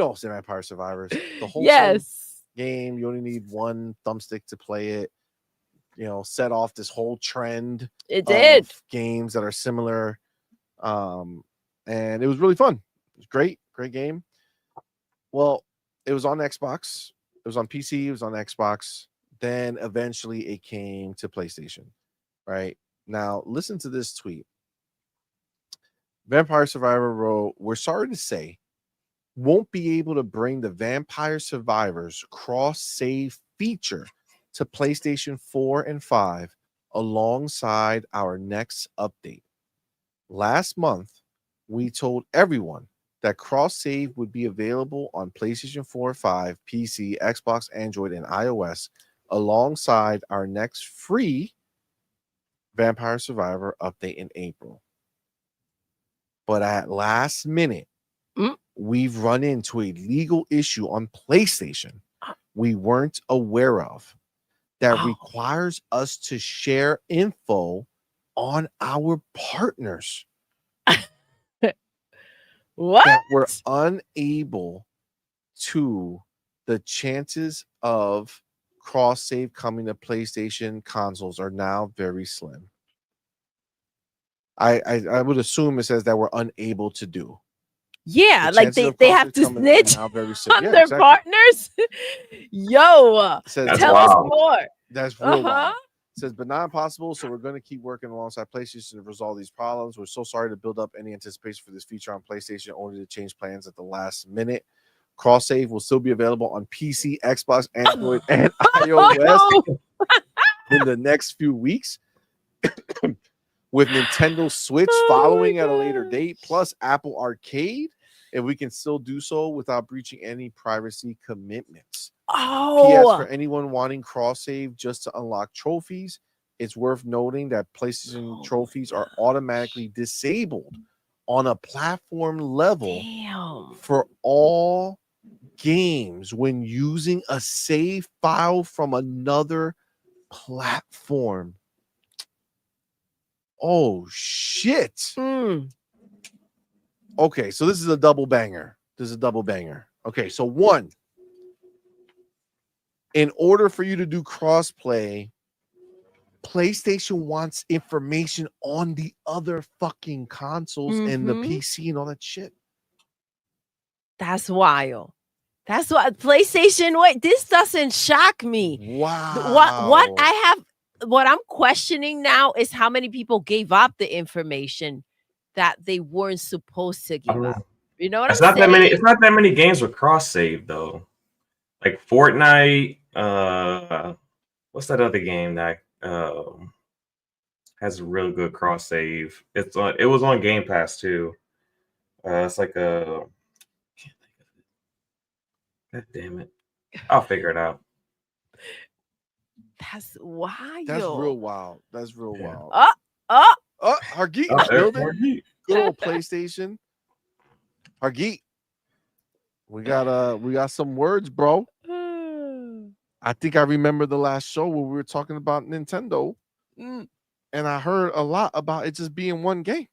know Vampire Survivors. The whole game, you only need one thumbstick to play it. You know, set off this whole trend. It did. Of games that are similar. And it was really fun. It was great game. Well, it was on Xbox. It was on PC. It was on Xbox. Then eventually it came to PlayStation. Right? Now, listen to this tweet. Vampire Survivor wrote, "We're sorry to say, won't be able to bring the Vampire Survivors cross-save feature to PlayStation 4 and 5 alongside our next update. Last month, we told everyone that cross-save would be available on PlayStation 4, 5, PC, Xbox, Android, and iOS alongside our next free Vampire Survivor update in April. But at last minute, we've run into a legal issue on PlayStation we weren't aware of that requires us to share info on our partners. What? That we're unable to. The chances of cross-save coming to PlayStation consoles are now very slim. I would assume it says that we're unable to do. Yeah, like they have to snitch on their partners. Yo, tell us more. That's real wild. It says, but not impossible, so we're going to keep working alongside PlayStation to resolve these problems. We're so sorry to build up any anticipation for this feature on PlayStation, only to change plans at the last minute. Cross-save will still be available on PC, Xbox, Android, and iOS in the next few weeks. With Nintendo Switch following at a later date, plus Apple Arcade, and we can still do so without breaching any privacy commitments. PS, for anyone wanting cross-save just to unlock trophies, it's worth noting that PlayStation trophies are automatically disabled on a platform level for all games when using a save file from another platform. Oh, shit. Okay, so this is a double banger. Okay, so one, in order for you to do crossplay, PlayStation wants information on the other fucking consoles and the PC and all that shit. That's wild. That's what PlayStation. Wait, this doesn't shock me. Wow. What I'm questioning now is how many people gave up the information that they weren't supposed to give up. You know what I'm saying? It's not that many games with cross save though. Like Fortnite. What's that other game that has a real good cross save? It was on Game Pass too. It's like a. Can't think of it. God damn it! I'll figure it out. That's wild. That's real wild. Hargeet, good old PlayStation. Hargeet, we got some words, bro. I think I remember the last show where we were talking about Nintendo, and I heard a lot about it just being one game,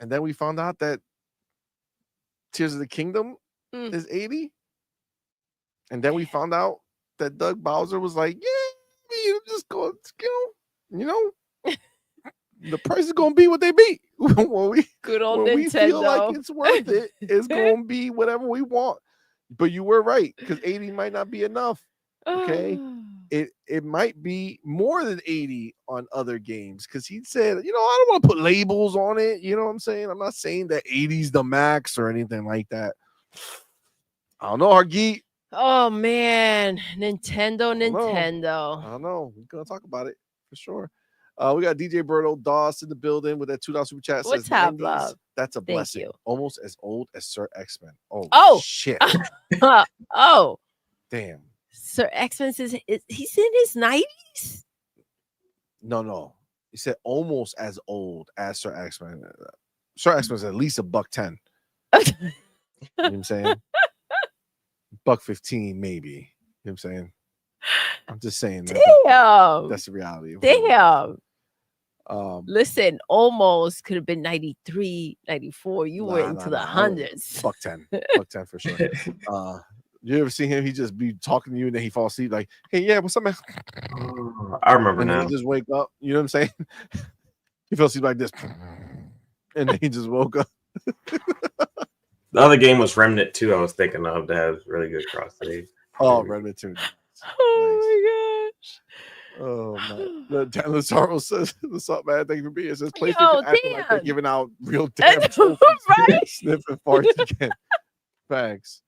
and then we found out that Tears of the Kingdom is 80. And then we found out that Doug Bowser was like, "Yeah, you just go, the price is gonna be what they be. Good old when Nintendo. We feel like it's worth it, it's gonna be whatever we want." But you were right, because 80 might not be enough. Okay, it might be more than 80 on other games, because he said, I don't want to put labels on it. You know what I'm saying? I'm not saying that 80's the max or anything like that. I don't know, Hargeet. Oh man, Nintendo. I don't know. We're gonna talk about it for sure. We got DJ Berto Doss in the building with that $2 super chat. What's up, love? That's a blessing. Almost as old as Sir X-Men. Oh shit. Oh damn. Sir X-Men says he's in his 90s. No. He said almost as old as Sir X-Men. Sir X-Men is at least $110. You know what I'm saying? $115 maybe. You know what I'm saying? I'm just saying that. Damn. That's the reality. Damn. Listen, almost could have been 93, 94. You were into the I was hundreds. buck 10 for sure. You ever see him? He just be talking to you and then he falls asleep like, hey, yeah, what's up, man? I remember and now. Then he just wake up. You know what I'm saying? He fell asleep like this. And then he just woke up. The other game was Remnant 2 I was thinking of that has really good cross save. Oh, Remnant 2. Oh nice. Oh man. Lazaro says, what's up, man? Thank you for being here. It says my gosh. PlayStation acting like they're giving out real damn trophies. Right? Sniffing farts again. Thanks.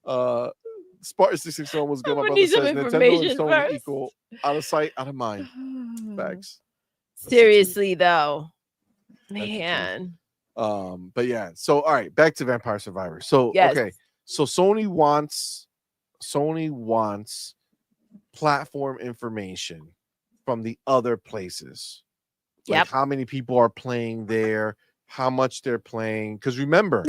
Spartan 661 was good. My brother says Nintendo and Sony equal out of sight, out of mind. Facts. Seriously though. Man. But yeah, so all right, back to Vampire Survivor. So yes. okay, so Sony wants platform information from the other places. Like Yep. how many people are playing there, how much they're playing. Because remember,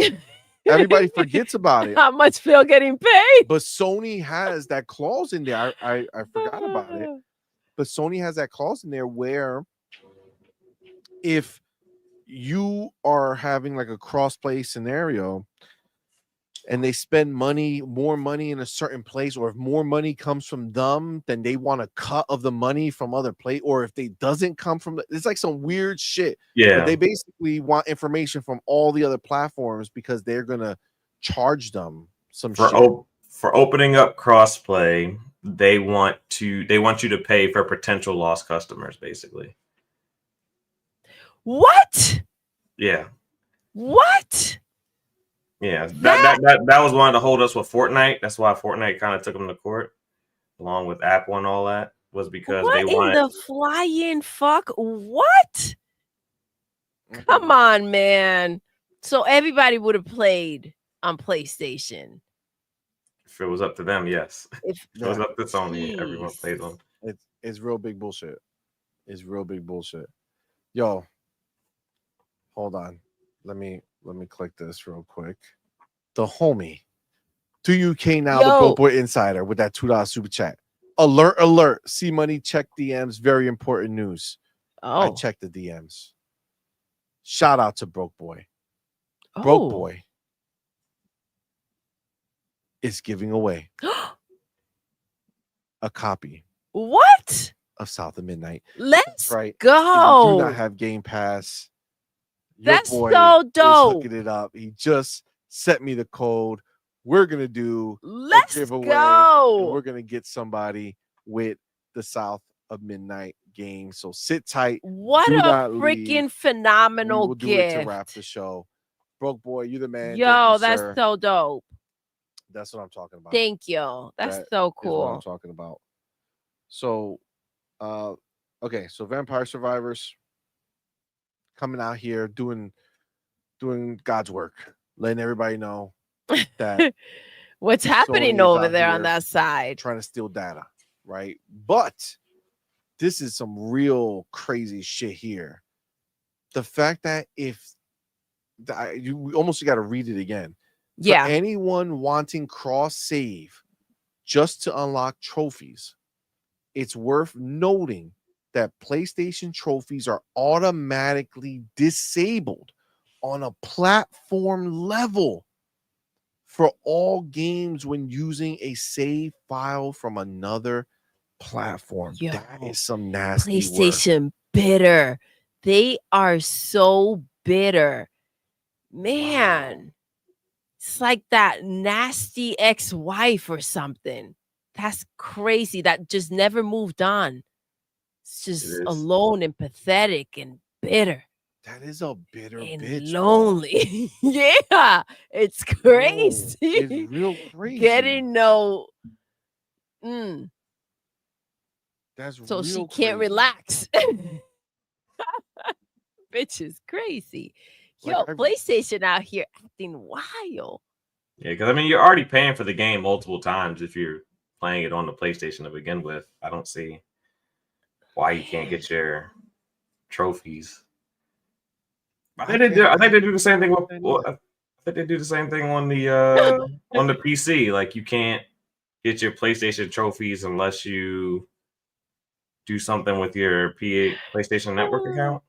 everybody forgets about it. How much Phil getting paid? But Sony has that clause in there. I forgot about it. But Sony has that clause in there where if you are having like a cross-play scenario and they spend more money in a certain place, or if more money comes from them, then they want a cut of the money from other play, or if they doesn't come from it's like some weird shit. Yeah. But they basically want information from all the other platforms because they're gonna charge them some shit. For opening up crossplay, they want you to pay for potential lost customers, basically. What? Yeah. What? Yeah, that was one of the holdups with Fortnite. That's why Fortnite kind of took them to court, along with Apple and all that, was because they wanted the flying fuck. What? Come on, man. So everybody would have played on PlayStation. If it was up to them, yes. If it was up to Sony, everyone plays on. It's real big bullshit. It's real big bullshit. Yo, hold on. Let me click this real quick. The homie, 2UK now, the Broke Boy Insider with that $2 super chat. Alert! CMoney, check DMs. Very important news. I checked the DMs. Shout out to Broke Boy. Broke Boy is giving away a copy. What? Of South of Midnight. Let's go. If you do not have Game Pass. That's so dope. Hooking it up. He just sent me the code. We're gonna do Let's a giveaway. go. And we're gonna get somebody with the South of Midnight game. So sit tight. What a freaking phenomenal gift. Do it to wrap the show. Broke Boy, you the man. Yo, that's so dope. That's what I'm talking about. Thank you. That's so cool. What I'm talking about. So, okay. So Vampire Survivors coming out here doing God's work, letting everybody know that what's happening over there on that side, trying to steal data, right? But this is some real crazy shit here. The fact that you almost got to read it again. Yeah. For anyone wanting cross save just to unlock trophies, it's worth noting that PlayStation trophies are automatically disabled on a platform level for all games when using a save file from another platform. Yo, that is some nasty PlayStation work. Bitter. They are so bitter. Man. Wow. It's like that nasty ex-wife or something. That's crazy. That just never moved on. It's just alone and pathetic and bitter. That is a bitter and bitch. Lonely. Yeah. It's crazy. It's real crazy. Getting no. That's so real she crazy. Can't relax. Bitch is crazy. Yo, PlayStation out here acting wild. Yeah, because I mean, you're already paying for the game multiple times if you're playing it on the PlayStation to begin with. I don't see why you can't get your trophies. I think they do the same thing with. I think they do the same thing on the PC. Like you can't get your PlayStation trophies unless you do something with your PlayStation Network account?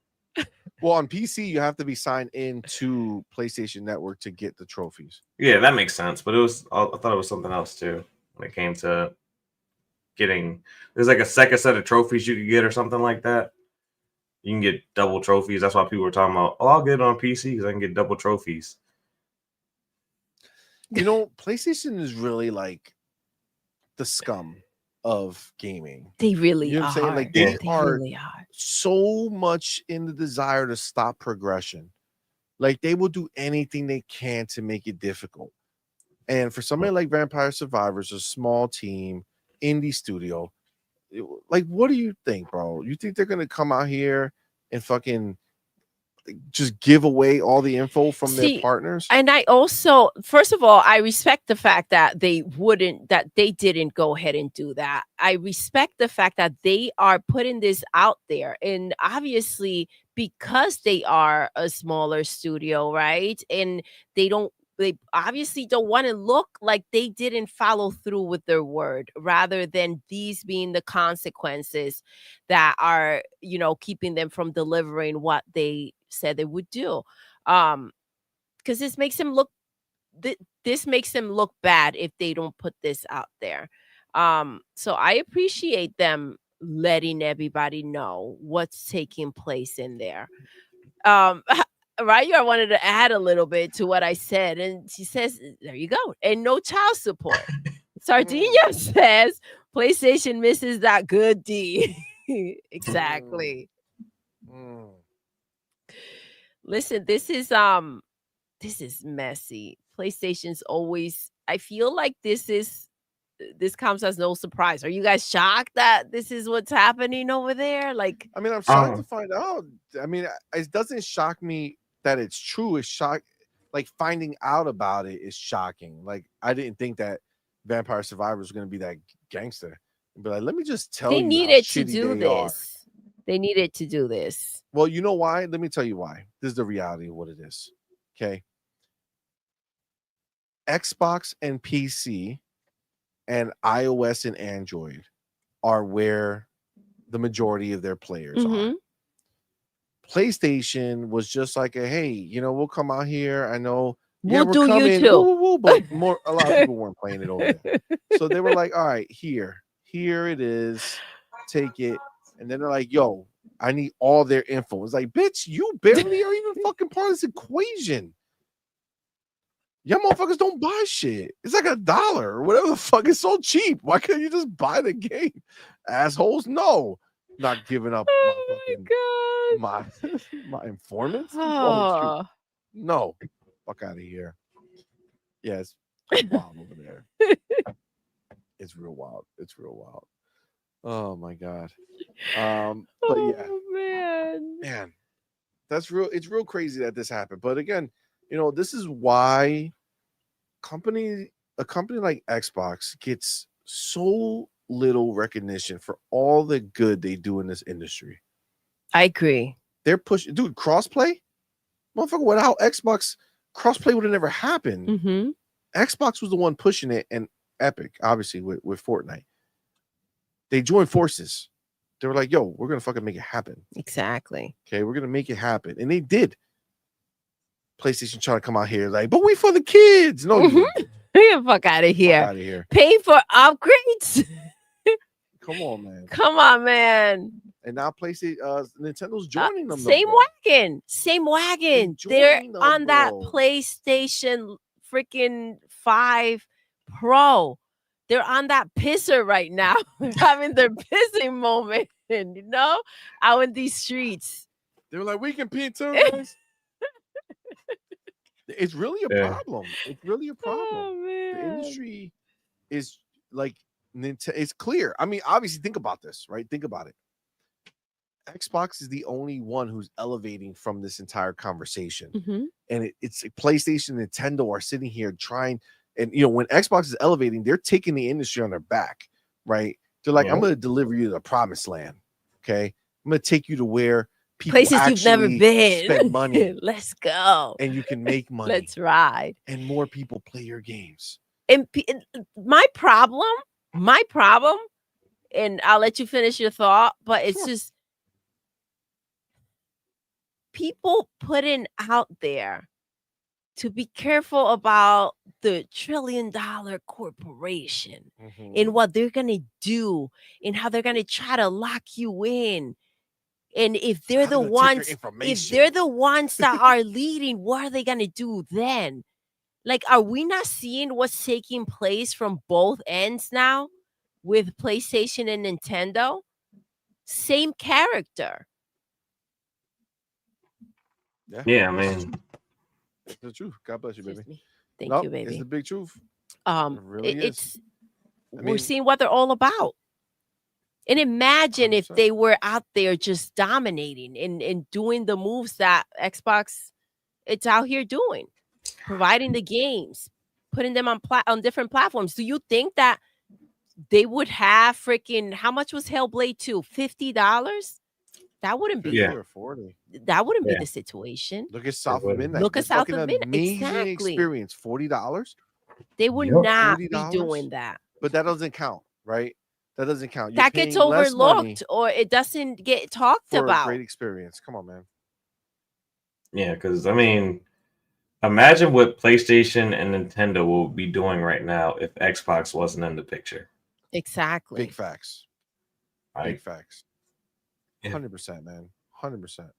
Well, on PC, you have to be signed into PlayStation Network to get the trophies. Yeah, that makes sense. But I thought it was something else too when it came to getting. There's like a second set of trophies you could get or something like that. You can get double trophies. That's why people were talking about, I'll get it on PC because I can get double trophies. You know, PlayStation is really like the scum of gaming. They really You know what I'm saying? are. Like they are really are. so much in the desire to stop progression. Like they will do anything they can to make it difficult. And for somebody like Vampire Survivors, a small team, indie studio, like what do you think, bro? You think they're gonna come out here and fucking just give away all the info from their partners? And I also, first of all, I respect the fact that they didn't go ahead and do that. I respect the fact that they are putting this out there. And obviously, because they are a smaller studio, right? And they obviously don't want to look like they didn't follow through with their word, rather than these being the consequences that are, keeping them from delivering what they said they would do. Because this makes them look bad if they don't put this out there. So I appreciate them letting everybody know what's taking place in there. Right, I wanted to add a little bit to what I said, and she says, "There you go," and no child support. Sardinia says PlayStation misses that good D. Exactly. Listen, this is messy. PlayStation's always. I feel like this comes as no surprise. Are you guys shocked that this is what's happening over there? Like, I mean, I'm shocked to find out. I mean, it doesn't shock me that it's true. It's like finding out about it is shocking. Like, I didn't think that Vampire Survivors was going to be that gangster. But like, let me just tell you, they needed to do this. They needed to do this. Well, you know why? Let me tell you why. This is the reality of what it is. Okay. Xbox and PC and iOS and Android are where the majority of their players are. PlayStation was just like hey, we'll come out here. I know we'll do coming, you too. But a lot of people weren't playing it over there. So they were like, all right, here it is. Take it. And then they're like, yo, I need all their info. It's like, bitch, you barely are even fucking part of this equation. Y'all motherfuckers don't buy shit. It's like $1 or whatever the fuck. It's so cheap. Why can't you just buy the game? Assholes, no. Not giving up my informants. Oh. No. Fuck out of here. Yes. Wild over there. It's real wild. Oh my god. But yeah. Man. That's real. It's real crazy that this happened. But again, this is why a company like Xbox gets so little recognition for all the good they do in this industry. I agree. They're pushing, dude, crossplay? Motherfucker, without Xbox, crossplay would have never happened. Xbox was the one pushing it, and Epic, obviously, with Fortnite. They joined forces. They were like, yo, we're going to fucking make it happen. Exactly. Okay, we're going to make it happen. And they did. PlayStation trying to come out here like, but we for the kids. No, get the fuck out of here. Pay for upgrades. Come on, man. Come on, man. And now PlayStation, Nintendo's joining them. Same wagon. They're on that PlayStation freaking 5 Pro. They're on that pisser right now. They're having their pissing moment, out in these streets. They were like, we can pee too, guys. It's really a problem. It's really a problem. Oh, the industry is like, it's clear. I mean, obviously, think about this, right? Think about it. Xbox is the only one who's elevating from this entire conversation. And it's PlayStation, Nintendo are sitting here trying. And, when Xbox is elevating, they're taking the industry on their back, right? They're like, I'm going to deliver you to the promised land. Okay. I'm going to take you to where people places you've never been. Spend money. Let's go. And you can make money. Let's ride. And more people play your games. And my problem and I'll let you finish your thought, but it's Sure. just people putting out there to be careful about the $1 trillion corporation Mhm. and what they're going to do and how they're going to try to lock you in. And if they're How the they're gonna take your ones, if information. they're the ones that are leading, what are they going to do then? Like, are we not seeing what's taking place from both ends now with PlayStation and Nintendo? Same character. Yeah, I this is mean, the truth. God bless you, baby. Excuse me. Thank Nope, you, It's baby. the big truth. It really is. It's I we're mean, seeing what they're all about. And imagine if 100%. they were out there just dominating and doing the moves that Xbox it's out here doing, providing the games, putting them on different platforms. Do you think that they would have freaking how much was Hellblade 2? $50? That wouldn't be 50 Yeah. or 40. that wouldn't be Yeah. the situation. Look at South of wouldn't. Midnight. Look at This South fucking of Midnight. amazing Exactly. experience. $40, They would Yep. not be $40? doing that. but that doesn't count, right? That doesn't count. You're That gets paying less money overlooked or it doesn't get talked for a about. great experience. Come on, man. Yeah, because I mean, imagine what PlayStation and Nintendo will be doing right now if Xbox wasn't in the picture. Exactly. Big facts. Right? Big facts. Yeah. 100%, man. 100%.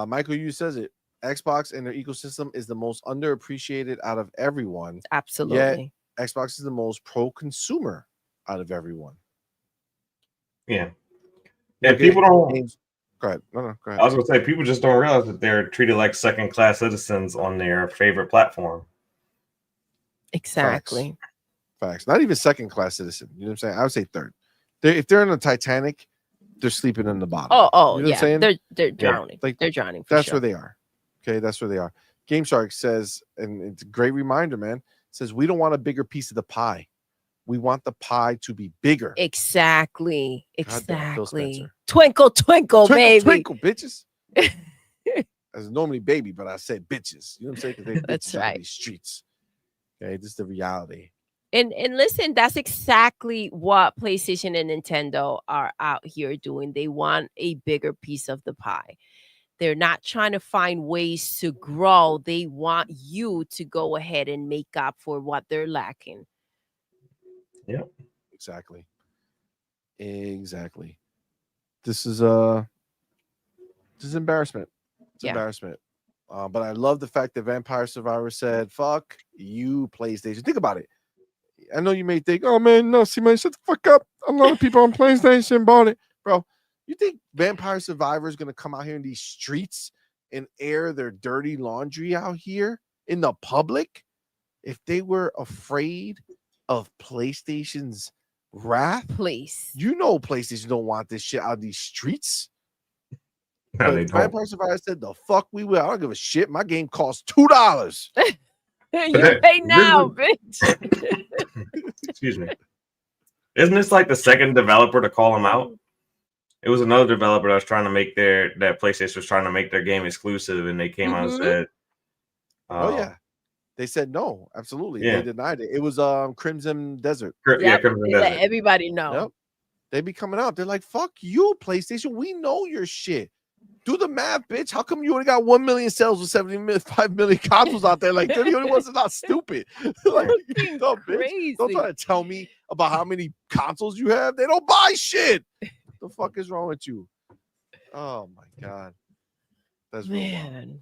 Michael, you says it. Xbox and their ecosystem is the most underappreciated out of everyone. Absolutely. Xbox is the most pro-consumer out of everyone. Yeah. Look And people at don't. games. Go ahead. No, go I ahead. was gonna say people just don't realize that they're treated like second-class citizens on their favorite platform. Exactly. Facts. Not even second-class citizen. You know what I'm saying? I would say third. If they're in a Titanic, they're sleeping in the bottom. Oh, You know what I'm yeah. saying? They're drowning. Like, They're drowning. For That's sure. where they are. Okay, that's where they are. Game Shark says, and it's a great reminder, man. Says we don't want a bigger piece of the pie. We want the pie to be bigger. Exactly. Goddamn, Phil Exactly. Spencer. Twinkle, twinkle, baby. Twinkle, bitches. As normally baby, but I said bitches. You know what I'm saying? Because they That's bitches out in right. these streets. Okay, this is the reality. And listen, that's exactly what PlayStation and Nintendo are out here doing. They want a bigger piece of the pie. They're not trying to find ways to grow. They want you to go ahead and make up for what they're lacking. Yep. Exactly. This is embarrassment. It's Yeah. embarrassment. But I love the fact that Vampire Survivor said, "Fuck you, PlayStation." Think about it. I know you may think, "Oh man, no, CMoney, shut the fuck up." A lot of people on PlayStation bought it, bro. You think Vampire Survivor is gonna come out here in these streets and air their dirty laundry out here in the public if they were afraid of PlayStation's wrath? Please. You know, PlayStation don't want this shit out of these streets. No, they But don't. Vampire Survivor said, "The fuck we will. I don't give a shit. My game costs $2." You that- pay this now, is- bitch. Excuse me. Isn't this like the second developer to call them out? It was another developer that was trying to make that PlayStation was trying to make their game exclusive, and they came out and said, Oh yeah, they said no. Absolutely, Yeah. they denied it. It was Crimson Desert. Yeah, Crimson They let Desert. everybody know. Yep, they be coming out. They're like, "Fuck you, PlayStation. We know your shit. Do the math, bitch. How come you only got 1 million sales with 75 million consoles out there? Like they're the only ones that are not stupid. Like, Fucking dumb bitch. crazy. Don't try to tell me about how many consoles you have. They don't buy shit. What the fuck is wrong with you? Oh my god, that's real wild. Man.